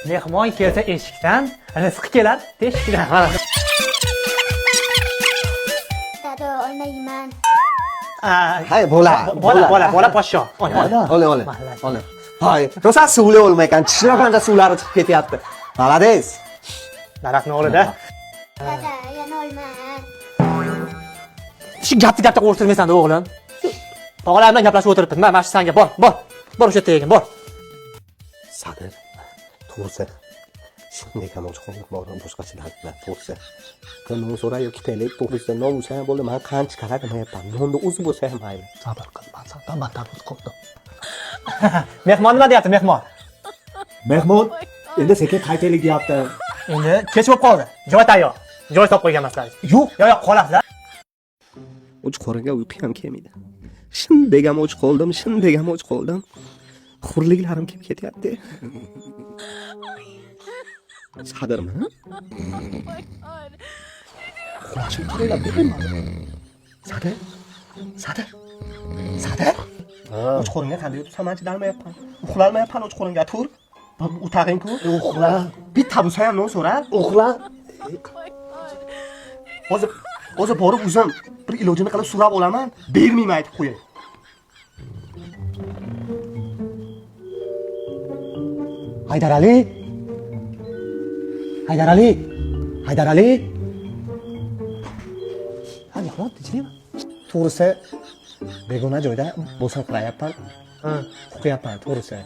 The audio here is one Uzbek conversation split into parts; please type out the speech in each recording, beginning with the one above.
Mehmon kelsa eshikdan, rizqi kelar teshikdan. Dada olmayman. Hay Bola poshsho. Ola. Hay, rosa suvli olmaykan, tishlar qancha suvlari chiqib ketyapti. Malades. Daraxtni o'g'lida. Dada yana olmayman. Shu gapni qo'rqtirmaysan o'g'lim. Tog'alar bilan gaplashib o'tiribmiz. Mana shu sanga bor. Bor o'sha yerga bor. Sadir, to'g'risi. Shunday ham o'chqo'yib bordim boshqacha narsalar to'g'risi. Qanday so'ray yoki taylik to'g'risi non bo'lsa ham bo'ldi, men qancha qaramayapman. Nonni o'zi bo'lsa ham mayli. Sabr qil, men sendan battar o'z qoldim. Mehmon nima deyapti, mehmon? Mehmon endi sekin qaytaylik deyapti. Endi kech bo'lib qoldi. Joy tayyor. Joy topib qo'yganmaslar. Yo'q, qolasizlar. Uch qoringa uyqu ham kelmaydi. Shunday ham och qoldim. Xurliklarim kelib ketyapti. Sadirmi? Xulosim qaranglar, bermayman. Sadir. Och qoringa qanday o'tib man chidolmayapman. Uxlolmayapman och qoringa tur. U tag'in-ku. Uxla. Bitta bo'lsa ham non so'ra. Uxla. Hozir borib o'zim bir ilojini qilib so'rab olaman, bermayman aytib qo'yay. Haydarali. Ha, mehmon tinchlikmi? To'g'risi begona joyda bo'lsin qilayapman. O'qiyapman to'g'risi.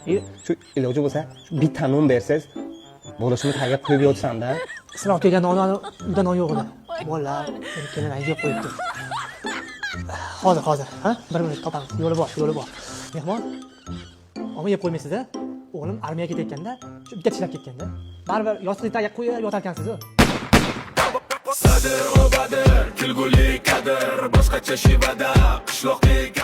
Shu iloji bo'lsa, bitta non bersiz, bo'lishini tagiga qo'yib yotsam-da. Sinov kelganda uydan non yo'q edi. Bolalar kelin aytib qo'yibdi. Hozir, ha? Bir minut topamiz. Yo'li bor. Mehmon, olma yeb qo'ymaysiz-a? O'g'lim armiyaga ketganda, shu bitta tishlab ketganda, baribir yostiqni tagiga qo'yib yotarkansiz-ku. Sadir o Badir, kulguli kadir, boshqacha shivada, qishloqdek